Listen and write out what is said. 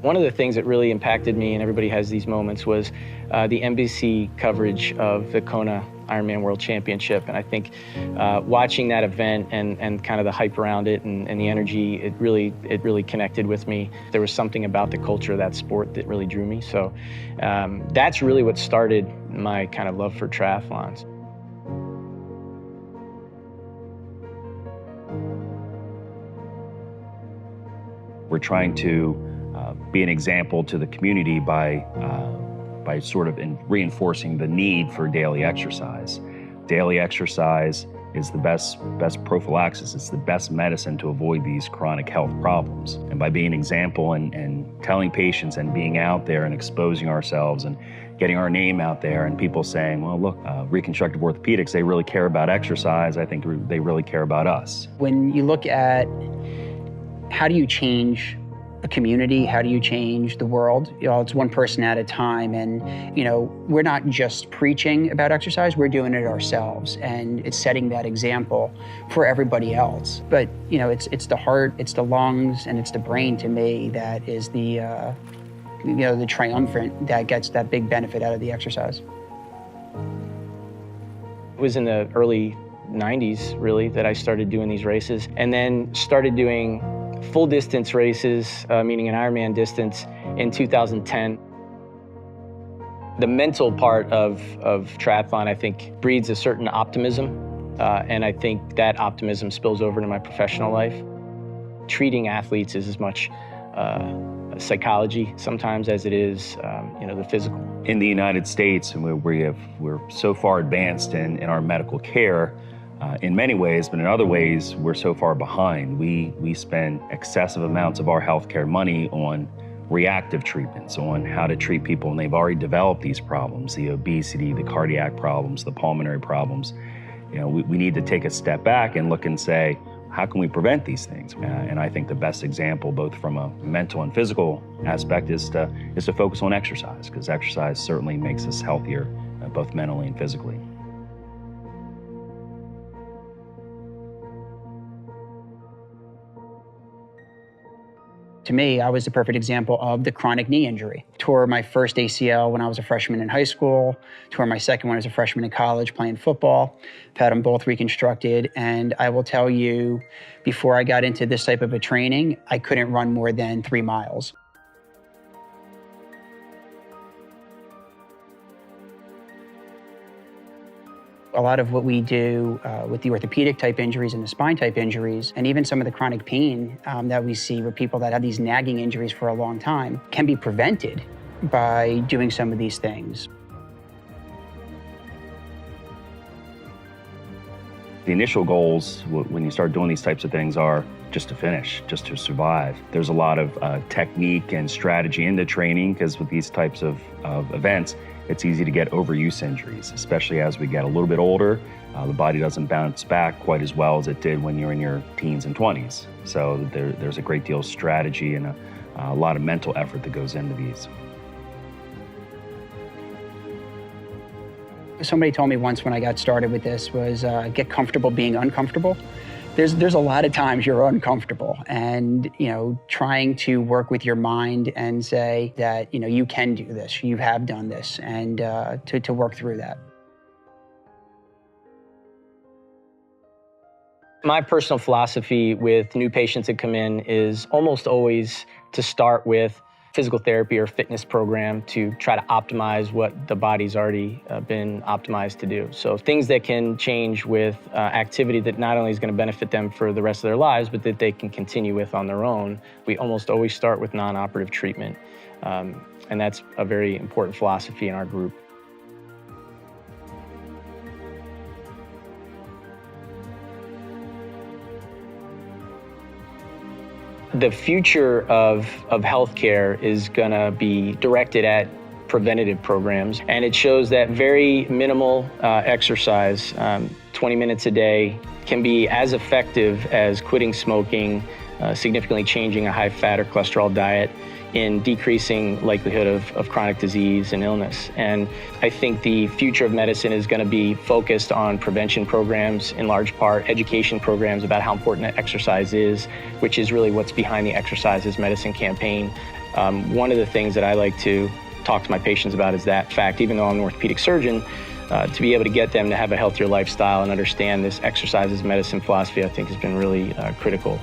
One of the things that really impacted me, and everybody has these moments, was the NBC coverage of the Kona Ironman World Championship. And I think watching that event and kind of the hype around it and the energy, it really connected with me. There was something about the culture of that sport that really drew me. So that's really what started my kind of love for triathlons. We're trying to be an example to the community by sort of reinforcing the need for daily exercise. Daily exercise is the best prophylaxis. It's the best medicine to avoid these chronic health problems. And by being an example and telling patients and being out there and exposing ourselves and getting our name out there and people saying, well, look, Reconstructive Orthopedics, they really care about exercise. I think they really care about us. When you look at how do you change a community, how do you change the world? It's one person at a time, and we're not just preaching about exercise, we're doing it ourselves, and it's setting that example for everybody else. But it's the heart, it's the lungs, and it's the brain to me that is the triumphant that gets that big benefit out of the exercise. It was in the early 90s, really, that I started doing these races, and then started doing full distance races, meaning an Ironman distance, in 2010. The mental part of triathlon, I think, breeds a certain optimism, and I think that optimism spills over into my professional life. Treating athletes is as much psychology sometimes as it is, the physical. In the United States, we're so far advanced in our medical care, in many ways, but in other ways, we're so far behind. We spend excessive amounts of our healthcare money on reactive treatments, on how to treat people when they've already developed these problems, the obesity, the cardiac problems, the pulmonary problems. We need to take a step back and look and say, how can we prevent these things? And I think the best example, both from a mental and physical aspect, is to focus on exercise, because exercise certainly makes us healthier, both mentally and physically. To me, I was the perfect example of the chronic knee injury. Tore my first ACL when I was a freshman in high school, tore my second one as a freshman in college playing football. I've had them both reconstructed, and I will tell you, before I got into this type of a training, I couldn't run more than 3 miles. A lot of what we do with the orthopedic type injuries and the spine type injuries, and even some of the chronic pain that we see with people that have these nagging injuries for a long time, can be prevented by doing some of these things. The initial goals when you start doing these types of things are just to finish, just to survive. There's a lot of technique and strategy into training, because with these types of events, it's easy to get overuse injuries, especially as we get a little bit older. The body doesn't bounce back quite as well as it did when you're in your teens and 20s. So there's a great deal of strategy and a lot of mental effort that goes into these. Somebody told me once when I got started with this was get comfortable being uncomfortable. There's a lot of times you're uncomfortable, and trying to work with your mind and say that you can do this, you have done this, and to work through that. My personal philosophy with new patients that come in is almost always to start with physical therapy or fitness program to try to optimize what the body's already been optimized to do. So things that can change with activity that not only is going to benefit them for the rest of their lives, but that they can continue with on their own. We almost always start with non-operative treatment. And that's a very important philosophy in our group. The future of healthcare is going to be directed at preventative programs, and it shows that very minimal exercise, 20 minutes a day, can be as effective as quitting smoking, significantly changing a high-fat or cholesterol diet, in decreasing likelihood of chronic disease and illness. And I think the future of medicine is going to be focused on prevention programs, in large part, education programs about how important exercise is, which is really what's behind the Exercise is Medicine campaign. One of the things that I like to talk to my patients about is that fact, even though I'm an orthopedic surgeon, to be able to get them to have a healthier lifestyle and understand this exercise as medicine philosophy, I think has been really critical